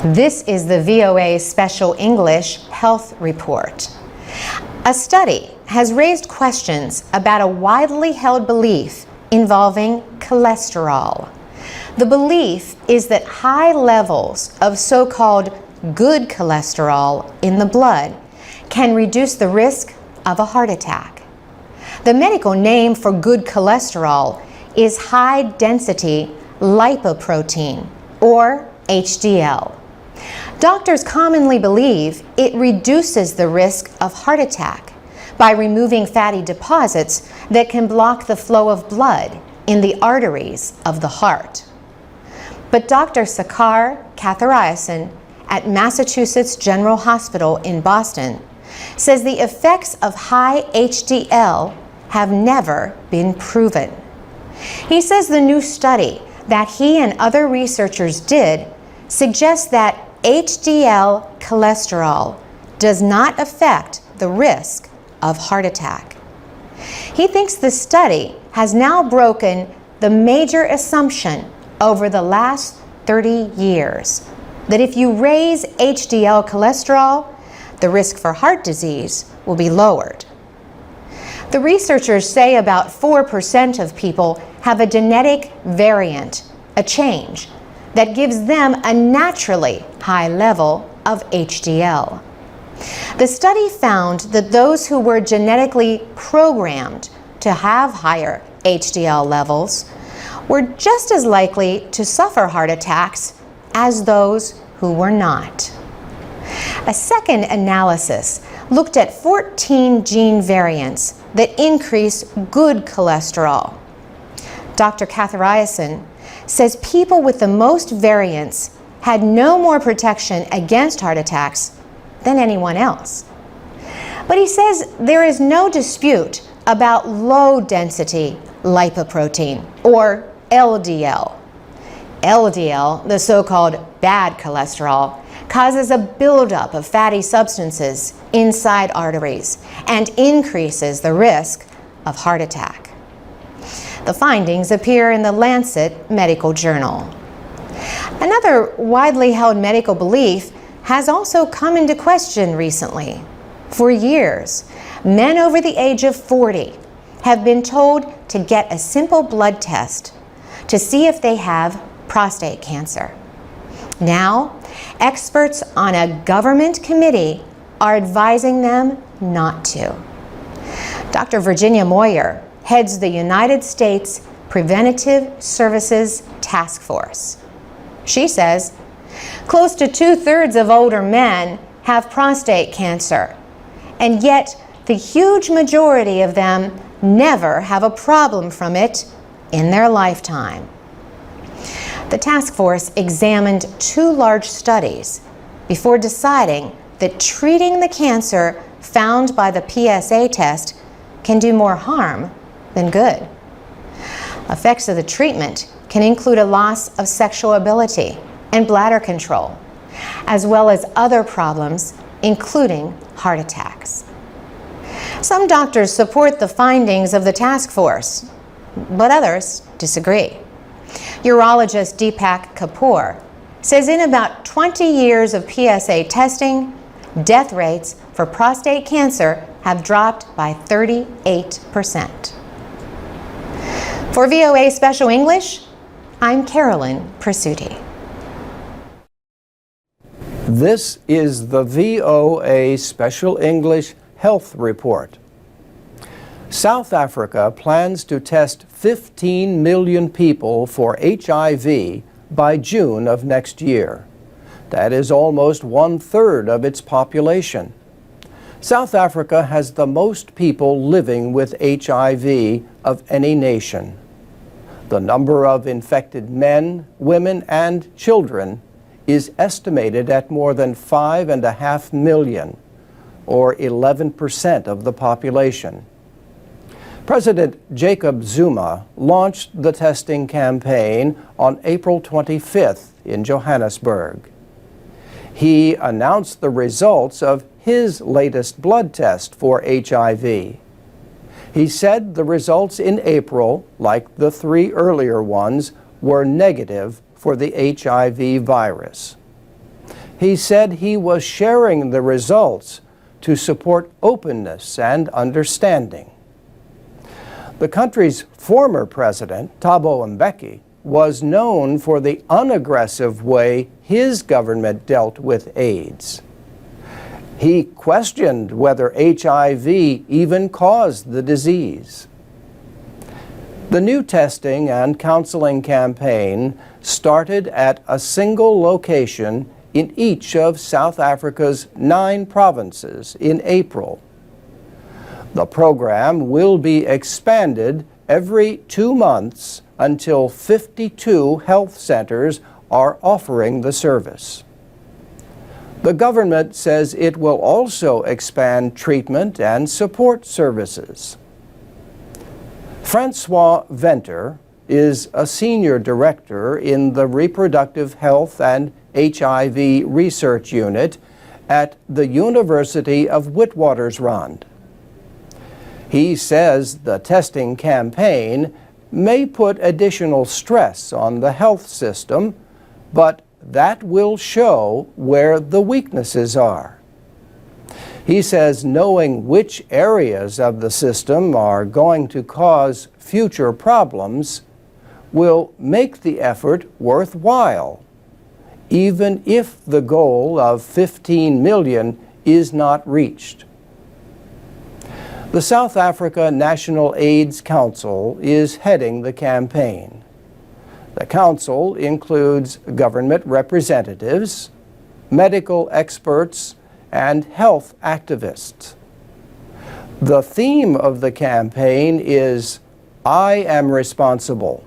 This is the VOA Special English Health Report. A study has raised questions about a widely held belief involving cholesterol. The belief is that high levels of so-called good cholesterol in the blood can reduce the risk of a heart attack. The medical name for good cholesterol is high-density lipoprotein, or HDL. Doctors commonly believe it reduces the risk of heart attack by removing fatty deposits that can block the flow of blood in the arteries of the heart. But Dr. Sakar Kathariasan at Massachusetts General Hospital in Boston says the effects of high HDL have never been proven. He says the new study that he and other researchers did suggests that HDL cholesterol does not affect the risk of heart attack. He thinks the study has now broken the major assumption over the last 30 years that if you raise HDL cholesterol, the risk for heart disease will be lowered. The researchers say about 4% of people have a genetic variant, a change, that gives them a naturally high level of HDL. The study found that those who were genetically programmed to have higher HDL levels were just as likely to suffer heart attacks as those who were not. A second analysis looked at 14 gene variants that increase good cholesterol. Dr. Kathariasan says people with the most variants had no more protection against heart attacks than anyone else. But he says there is no dispute about low-density lipoprotein, or LDL. LDL, the so-called bad cholesterol, causes a buildup of fatty substances inside arteries and increases the risk of heart attack. The findings appear in the Lancet Medical Journal. Another widely held medical belief has also come into question recently. For years, men over the age of 40 have been told to get a simple blood test to see if they have prostate cancer. Now, experts on a government committee are advising them not to. Dr. Virginia Moyer heads the United States Preventative Services Task Force. She says, close to 2/3 of older men have prostate cancer, and yet the huge majority of them never have a problem from it in their lifetime. The task force examined 2 large studies before deciding that treating the cancer found by the PSA test can do more harm than good. Effects of the treatment can include a loss of sexual ability and bladder control, as well as other problems, including heart attacks. Some doctors support the findings of the task force, but others disagree. Urologist Deepak Kapoor says in about 20 years of PSA testing, death rates for prostate cancer have dropped by 38%. For VOA Special English, I'm Carolyn Presutti. This is the VOA Special English Health Report. South Africa plans to test 15 million people for HIV by June of next year. That is almost 1/3 of its population. South Africa has the most people living with HIV of any nation. The number of infected men, women, and children is estimated at more than 5.5 million, or 11% of the population. President Jacob Zuma launched the testing campaign on April 25th in Johannesburg. He announced the results of his latest blood test for HIV. He said the results in April, like the 3 earlier ones, were negative for the HIV virus. He said he was sharing the results to support openness and understanding. The country's former president, Thabo Mbeki, was known for the unaggressive way his government dealt with AIDS. He questioned whether HIV even caused the disease. The new testing and counseling campaign started at a single location in each of South Africa's 9 provinces in April. The program will be expanded every 2 months until 52 health centers are offering the service. The government says it will also expand treatment and support services. Francois Venter is a senior director in the Reproductive Health and HIV Research Unit at the University of Witwatersrand. He says the testing campaign may put additional stress on the health system, but that will show where the weaknesses are. He says knowing which areas of the system are going to cause future problems will make the effort worthwhile, even if the goal of 15 million is not reached. The South Africa National AIDS Council is heading the campaign. The council includes government representatives, medical experts, and health activists. The theme of the campaign is "I am responsible.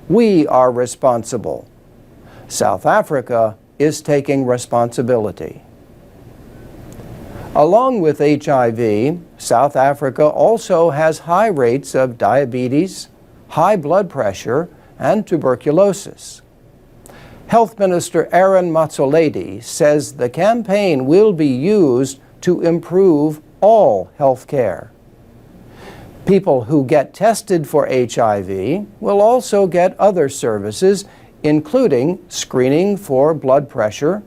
We are responsible. South Africa is taking responsibility." Along with HIV, South Africa also has high rates of diabetes, high blood pressure, and tuberculosis. Health Minister Aaron Motsoaledi says the campaign will be used to improve all health care. People who get tested for HIV will also get other services, including screening for blood pressure,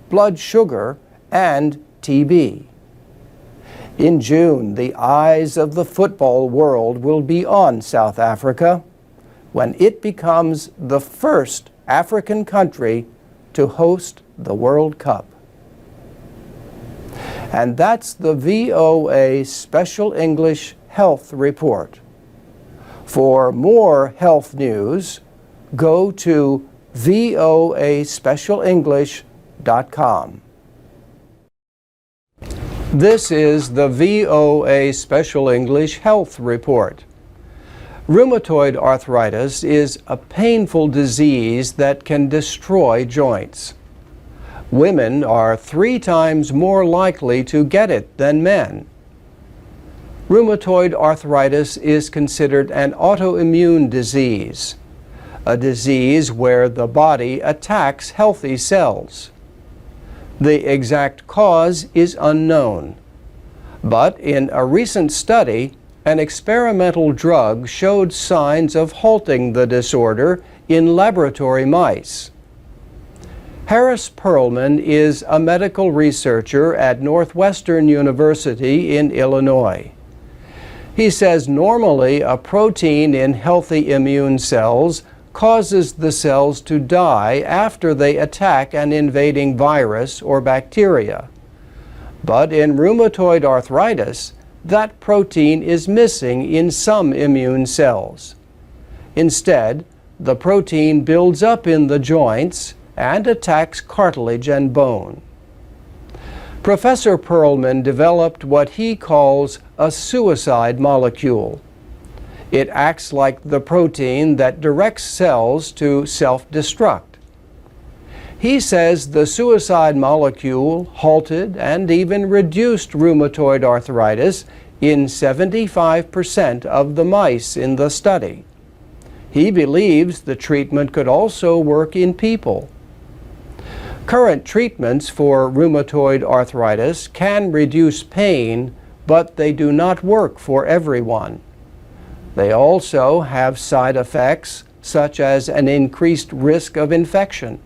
blood sugar, and TB. In June, the eyes of the football world will be on South Africa when it becomes the first African country to host the World Cup. And that's the VOA Special English Health Report. For more health news, go to voaspecialenglish.com. This is the VOA Special English Health Report. Rheumatoid arthritis is a painful disease that can destroy joints. Women are 3 times more likely to get it than men. Rheumatoid arthritis is considered an autoimmune disease, a disease where the body attacks healthy cells. The exact cause is unknown, but in a recent study, an experimental drug showed signs of halting the disorder in laboratory mice. Harris Perlman is a medical researcher at Northwestern University in Illinois. He says normally a protein in healthy immune cells causes the cells to die after they attack an invading virus or bacteria. But in rheumatoid arthritis, that protein is missing in some immune cells. Instead, the protein builds up in the joints and attacks cartilage and bone. Professor Perlman developed what he calls a suicide molecule. It acts like the protein that directs cells to self-destruct. He says the suicide molecule halted and even reduced rheumatoid arthritis in 75% of the mice in the study. He believes the treatment could also work in people. Current treatments for rheumatoid arthritis can reduce pain, but they do not work for everyone. They also have side effects, such as an increased risk of infection.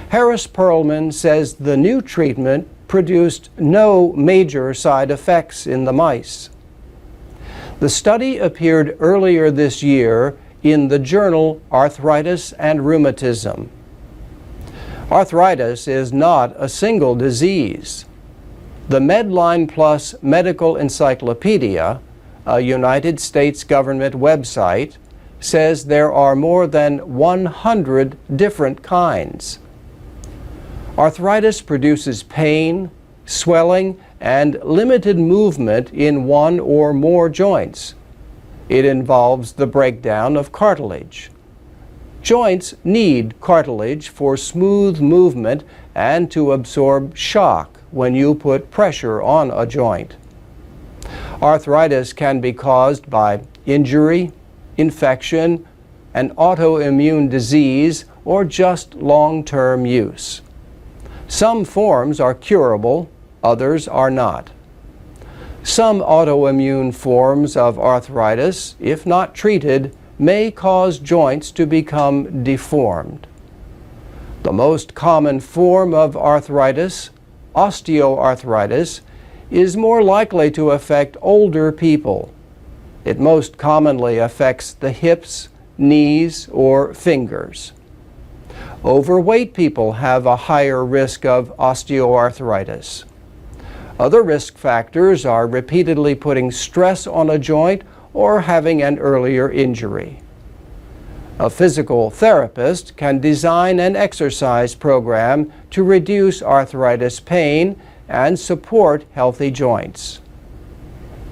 Harris Perlman says the new treatment produced no major side effects in the mice. The study appeared earlier this year in the journal Arthritis and Rheumatism. Arthritis is not a single disease. The Medline Plus Medical Encyclopedia, a United States government website, says there are more than 100 different kinds. Arthritis produces pain, swelling, and limited movement in one or more joints. It involves the breakdown of cartilage. Joints need cartilage for smooth movement and to absorb shock when you put pressure on a joint. Arthritis can be caused by injury, infection, an autoimmune disease, or just long-term use. Some forms are curable, others are not. Some autoimmune forms of arthritis, if not treated, may cause joints to become deformed. The most common form of arthritis, osteoarthritis, is more likely to affect older people. It most commonly affects the hips, knees, or fingers. Overweight people have a higher risk of osteoarthritis. Other risk factors are repeatedly putting stress on a joint or having an earlier injury. A physical therapist can design an exercise program to reduce arthritis pain and support healthy joints.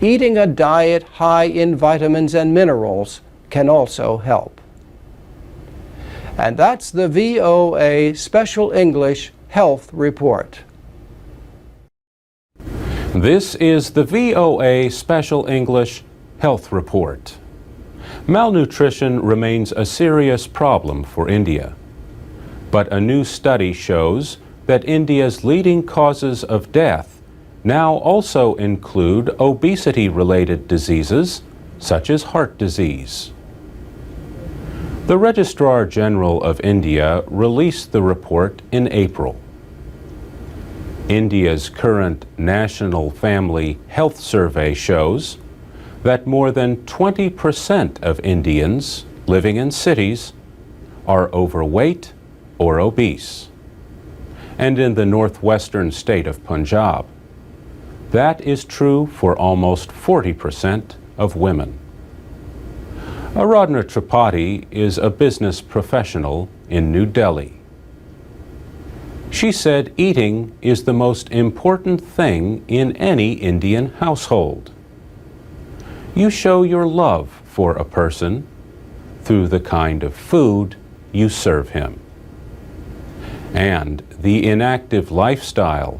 Eating a diet high in vitamins and minerals can also help. And that's the VOA Special English Health Report. This is the VOA Special English Health Report. Malnutrition remains a serious problem for India. But a new study shows that India's leading causes of death now also include obesity-related diseases, such as heart disease. The Registrar General of India released the report in April. India's current National Family Health Survey shows that more than 20% of Indians living in cities are overweight or obese. And in the northwestern state of Punjab, that is true for almost 40% of women. Aradhana Tripathi is a business professional in New Delhi. She said eating is the most important thing in any Indian household. You show your love for a person through the kind of food you serve him. And the inactive lifestyle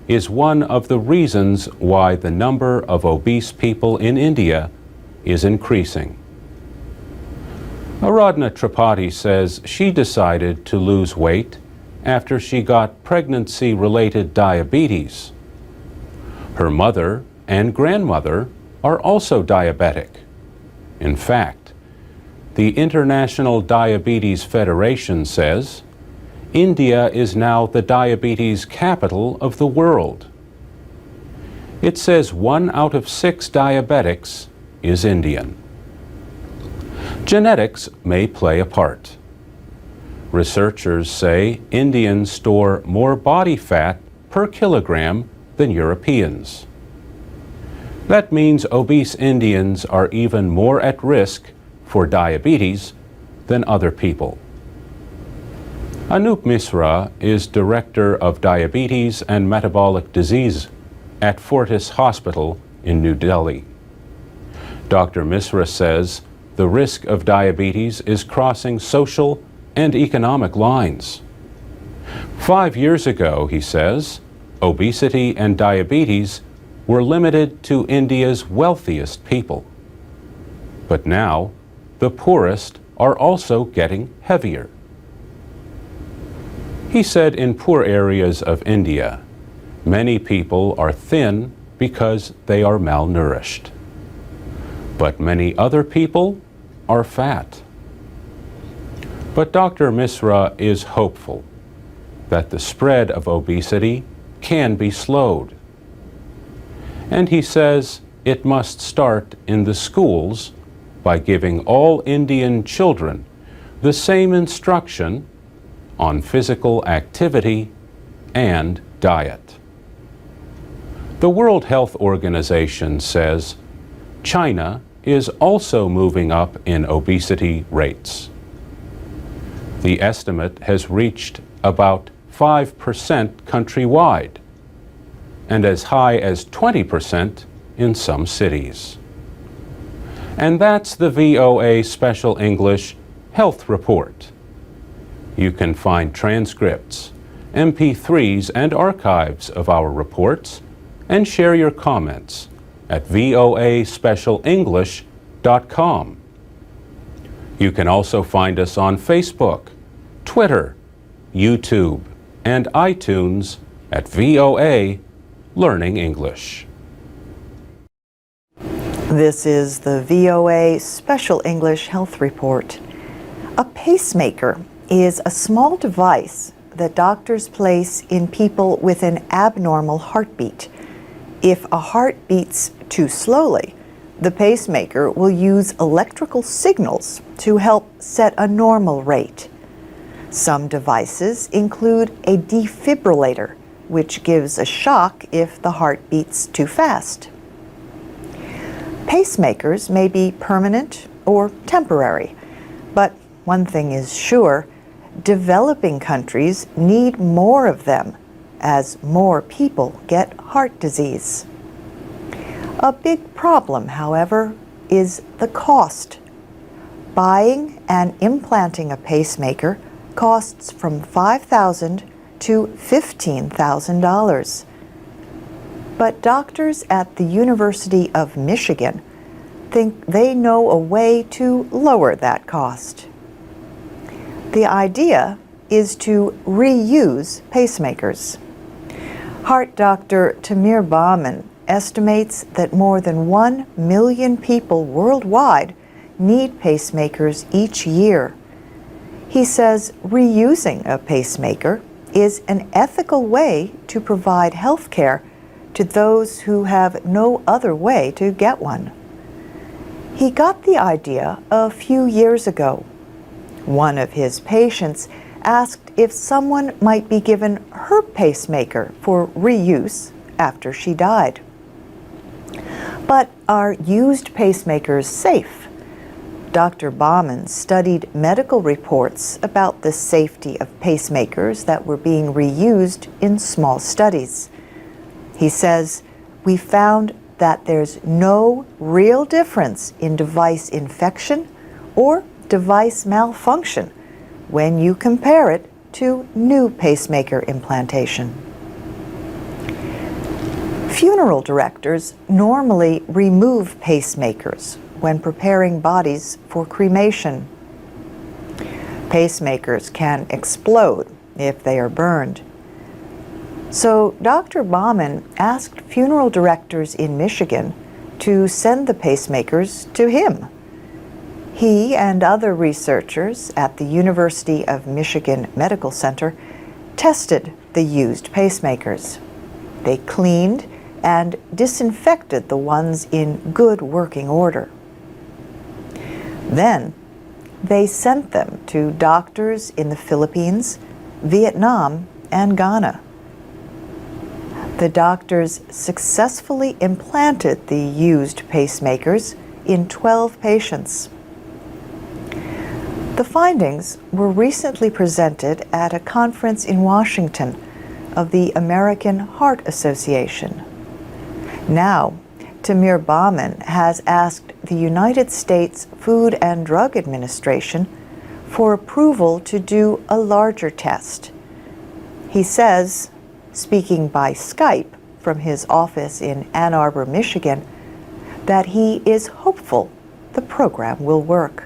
is one of the reasons why the number of obese people in India is increasing. Aradhana Tripathi says she decided to lose weight after she got pregnancy-related diabetes. Her mother and grandmother are also diabetic. In fact, the International Diabetes Federation says India is now the diabetes capital of the world. It says 1 out of 6 diabetics is Indian. Genetics may play a part. Researchers say Indians store more body fat per kilogram than Europeans. That means obese Indians are even more at risk for diabetes than other people. Anup Misra is Director of Diabetes and Metabolic Disease at Fortis Hospital in New Delhi. Dr. Misra says the risk of diabetes is crossing social and economic lines. 5 years ago, he says, obesity and diabetes were limited to India's wealthiest people. But now, the poorest are also getting heavier. He said in poor areas of India, many people are thin because they are malnourished. But many other people are fat. But Dr. Misra is hopeful. that the spread of obesity can be slowed. And he says it must start in the schools by giving all Indian children the same instruction on physical activity and diet. The World Health Organization says China is also moving up in obesity rates. The estimate has reached about 5% countrywide, and as high as 20% in some cities. And that's the VOA Special English Health Report. You can find transcripts, MP3s, and archives of our reports, and share your comments at voaspecialenglish.com. You can also find us on Facebook, Twitter, YouTube, and iTunes at VOA Learning English. This is the VOA Special English Health Report. A pacemaker is a small device that doctors place in people with an abnormal heartbeat. If a heart beats too slowly, the pacemaker will use electrical signals to help set a normal rate. Some devices include a defibrillator, which gives a shock if the heart beats too fast. Pacemakers may be permanent or temporary, but one thing is sure, developing countries need more of them as more people get heart disease. A big problem, however, is the cost. Buying and implanting a pacemaker costs from $5,000 to $15,000. But doctors at the University of Michigan think they know a way to lower that cost. The idea is to reuse pacemakers. Heart doctor Tamir Bauman estimates that more than 1 million people worldwide need pacemakers each year. He says reusing a pacemaker is an ethical way to provide health care to those who have no other way to get one. He got the idea a few years ago. One of his patients asked if someone might be given her pacemaker for reuse after she died. But are used pacemakers safe? Dr. Bauman studied medical reports about the safety of pacemakers that were being reused in small studies. He says, "We found that there's no real difference in device infection or device malfunction when you compare it to new pacemaker implantation." Funeral directors normally remove pacemakers when preparing bodies for cremation. Pacemakers can explode if they are burned. So Dr. Bauman asked funeral directors in Michigan to send the pacemakers to him. He and other researchers at the University of Michigan Medical Center tested the used pacemakers. They cleaned and disinfected the ones in good working order. Then they sent them to doctors in the Philippines, Vietnam, and Ghana. The doctors successfully implanted the used pacemakers in 12 patients. The findings were recently presented at a conference in Washington of the American Heart Association. Now, Tamir Bauman has asked the United States Food and Drug Administration for approval to do a larger test. He says, speaking by Skype from his office in Ann Arbor, Michigan, that he is hopeful the program will work.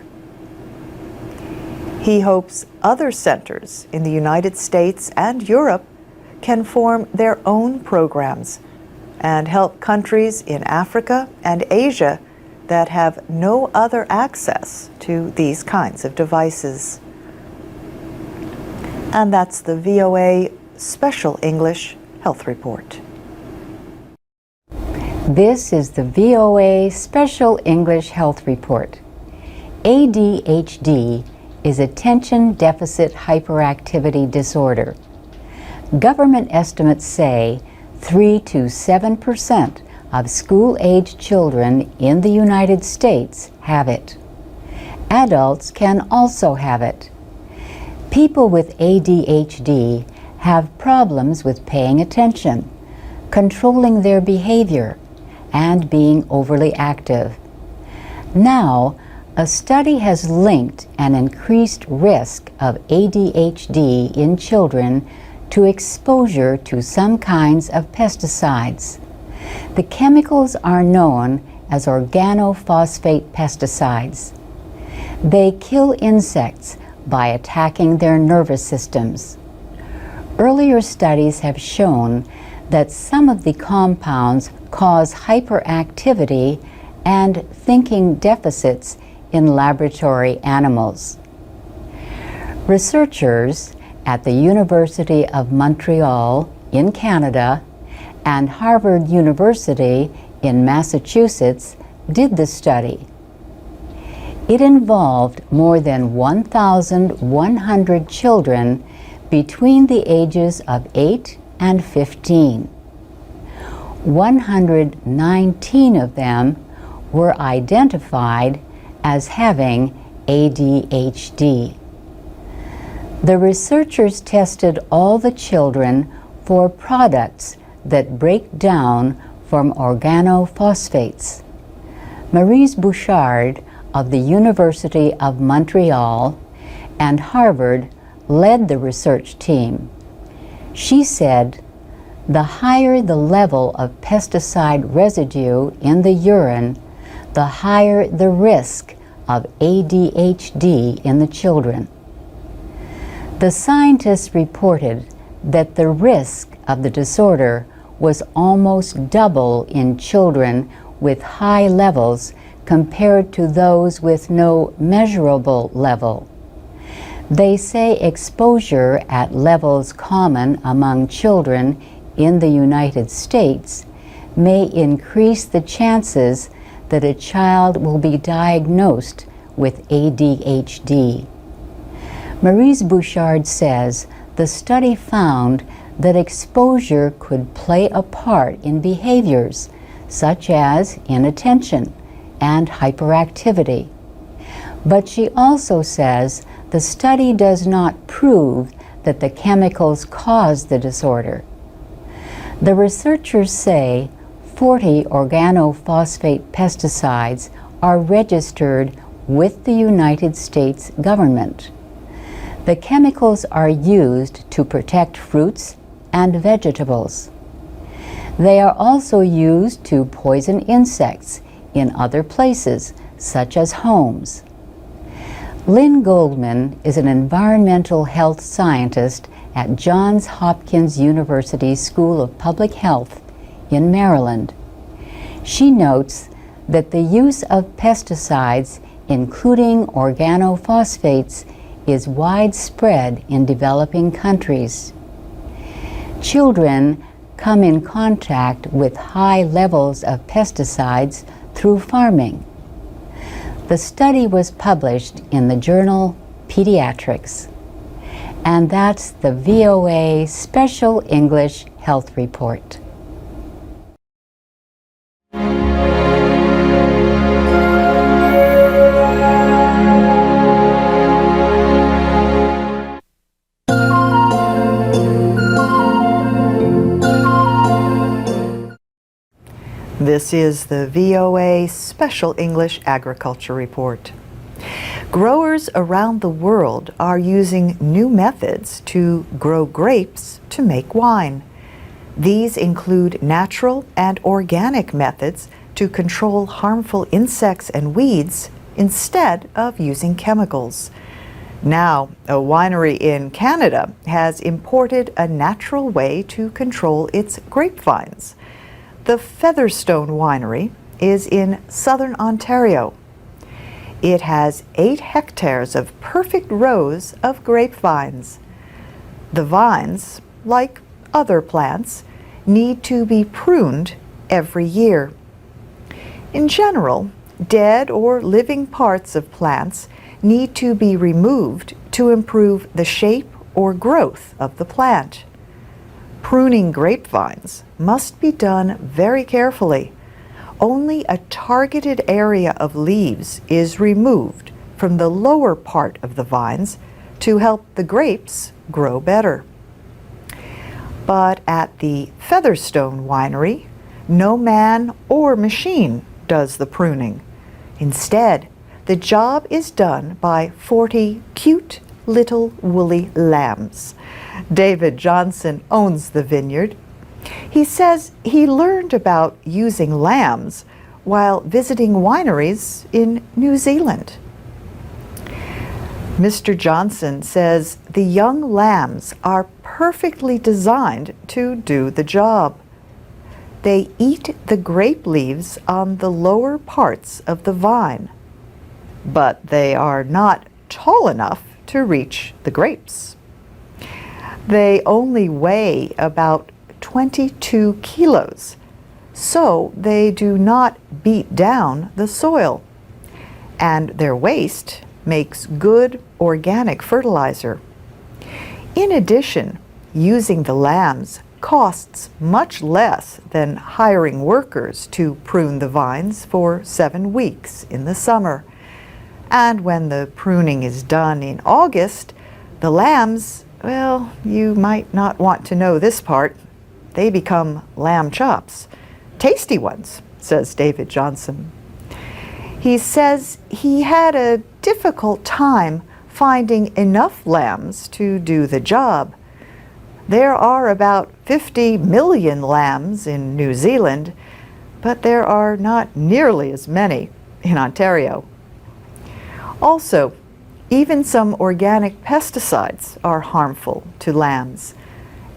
He hopes other centers in the United States and Europe can form their own programs and help countries in Africa and Asia that have no other access to these kinds of devices. And that's the VOA Special English Health Report. This is the VOA Special English Health Report. ADHD is Attention Deficit Hyperactivity Disorder. Government estimates say 3 to 7% of school-age children in the United States have it. Adults can also have it. People with ADHD have problems with paying attention, controlling their behavior, and being overly active. Now, a study has linked an increased risk of ADHD in children to exposure to some kinds of pesticides. The chemicals are known as organophosphate pesticides. They kill insects by attacking their nervous systems. Earlier studies have shown that some of the compounds cause hyperactivity and thinking deficits in laboratory animals. Researchers at the University of Montreal in Canada and Harvard University in Massachusetts did the study. It involved more than 1,100 children between the ages of 8 and 15. 119 of them were identified as having ADHD. The researchers tested all the children for products that break down from organophosphates. Maryse Bouchard of the University of Montreal and Harvard led the research team. She said, "The higher the level of pesticide residue in the urine, the higher the risk of ADHD in the children." The scientists reported that the risk of the disorder was almost double in children with high levels compared to those with no measurable level. They say exposure at levels common among children in the United States may increase the chances that a child will be diagnosed with ADHD. Maryse Bouchard says the study found that exposure could play a part in behaviors such as inattention and hyperactivity. But she also says the study does not prove that the chemicals cause the disorder. The researchers say 40 organophosphate pesticides are registered with the United States government. The chemicals are used to protect fruits and vegetables. They are also used to poison insects in other places, such as homes. Lynn Goldman is an environmental health scientist at Johns Hopkins University School of Public Health in Maryland. She notes that the use of pesticides, including organophosphates, is widespread in developing countries. Children come in contact with high levels of pesticides through farming. The study was published in the journal Pediatrics. And that's the VOA Special English Health Report. This is the VOA Special English Agriculture Report. Growers around the world are using new methods to grow grapes to make wine. These include natural and organic methods to control harmful insects and weeds instead of using chemicals. Now, a winery in Canada has imported a natural way to control its grapevines. The Featherstone Winery is in southern Ontario. It has 8 hectares of perfect rows of grapevines. The vines, like other plants, need to be pruned every year. In general, dead or living parts of plants need to be removed to improve the shape or growth of the plant. Pruning grapevines must be done very carefully. Only a targeted area of leaves is removed from the lower part of the vines to help the grapes grow better. But at the Featherstone Winery, no man or machine does the pruning. Instead, the job is done by 40 cute little woolly lambs. David Johnson owns the vineyard. He says he learned about using lambs while visiting wineries in New Zealand. Mr. Johnson says the young lambs are perfectly designed to do the job. They eat the grape leaves on the lower parts of the vine, but they are not tall enough to reach the grapes. They only weigh about 22 kilos, so they do not beat down the soil, and their waste makes good organic fertilizer. In addition, using the lambs costs much less than hiring workers to prune the vines for 7 weeks in the summer. And when the pruning is done in August, the lambs, well, you might not want to know this part, they become lamb chops. Tasty ones, says David Johnson. He says he had a difficult time finding enough lambs to do the job. There are about 50 million lambs in New Zealand, but there are not nearly as many in Ontario. Also, even some organic pesticides are harmful to lambs,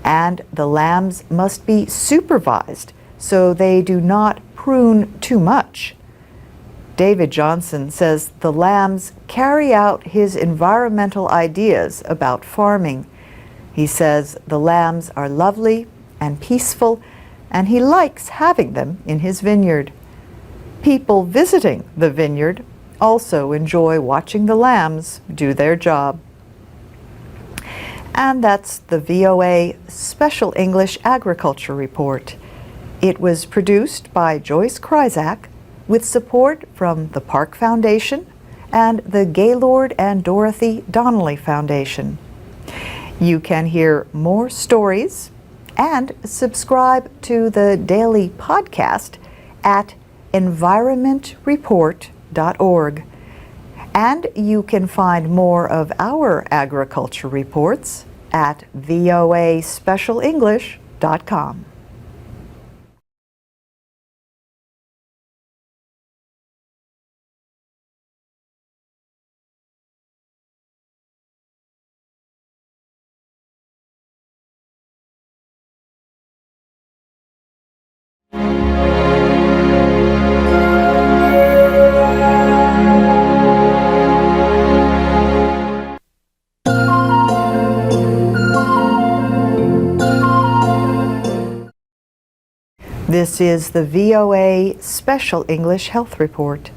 and the lambs must be supervised so they do not prune too much. David Johnson says the lambs carry out his environmental ideas about farming. He says the lambs are lovely and peaceful, and he likes having them in his vineyard. People visiting the vineyard also enjoy watching the lambs do their job. And that's the VOA Special English Agriculture Report. It was produced by Joyce Kryzak with support from the Park Foundation and the Gaylord and Dorothy Donnelly Foundation. You can hear more stories and subscribe to the daily podcast at environmentreport.org. And you can find more of our agriculture reports at voaspecialenglish.com. This is the VOA Special English Health Report.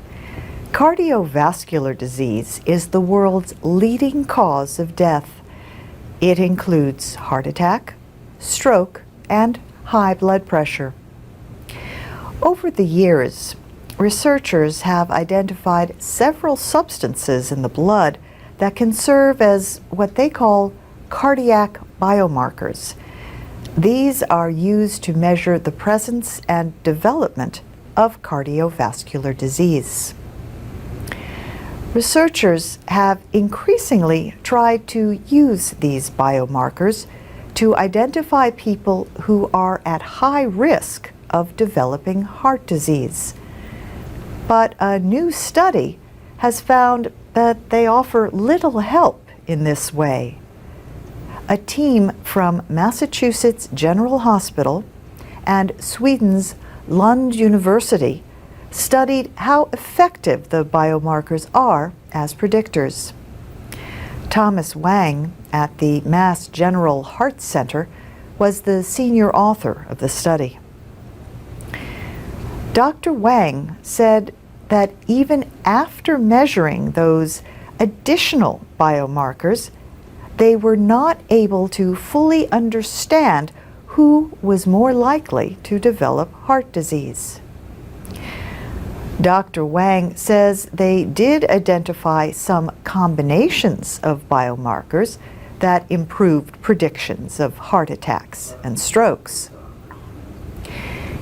Cardiovascular disease is the world's leading cause of death. It includes heart attack, stroke, and high blood pressure. Over the years, researchers have identified several substances in the blood that can serve as what they call cardiac biomarkers. These are used to measure the presence and development of cardiovascular disease. Researchers have increasingly tried to use these biomarkers to identify people who are at high risk of developing heart disease. But a new study has found that they offer little help in this way. A team from Massachusetts General Hospital and Sweden's Lund University studied how effective the biomarkers are as predictors. Thomas Wang at the Mass General Heart Center was the senior author of the study. Dr. Wang said that even after measuring those additional biomarkers, they were not able to fully understand who was more likely to develop heart disease. Dr. Wang says they did identify some combinations of biomarkers that improved predictions of heart attacks and strokes.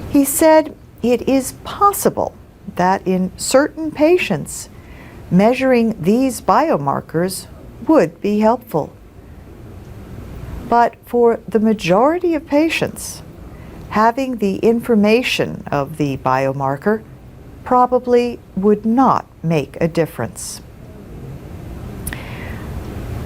He said it is possible that in certain patients, measuring these biomarkers would be helpful. But for the majority of patients, having the information of the biomarker probably would not make a difference.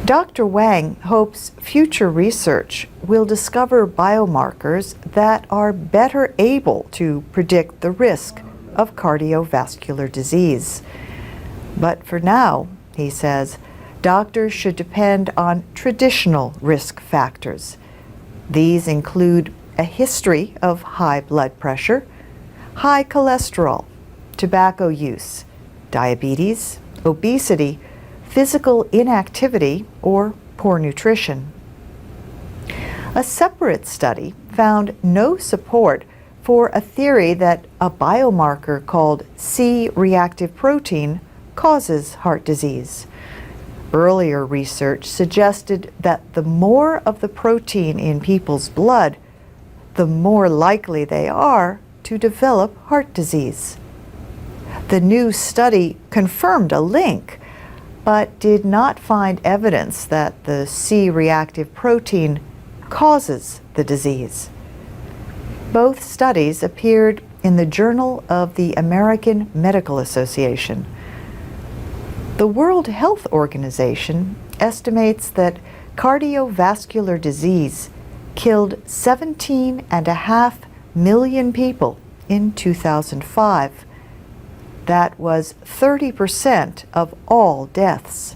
Dr. Wang hopes future research will discover biomarkers that are better able to predict the risk of cardiovascular disease. But for now, he says, doctors should depend on traditional risk factors. These include a history of high blood pressure, high cholesterol, tobacco use, diabetes, obesity, physical inactivity, or poor nutrition. A separate study found no support for a theory that a biomarker called C-reactive protein causes heart disease. Earlier research suggested that the more of the protein in people's blood, the more likely they are to develop heart disease. The new study confirmed a link, but did not find evidence that the C-reactive protein causes the disease. Both studies appeared in the Journal of the American Medical Association. The World Health Organization estimates that cardiovascular disease killed 17.5 million people in 2005. That was 30% of all deaths.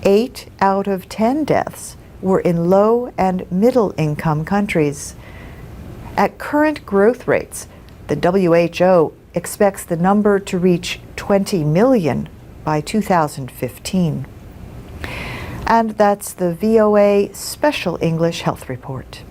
8 out of 10 deaths were in low and middle income countries. At current growth rates, the WHO expects the number to reach 20 million by 2015. And that's the VOA Special English Health Report.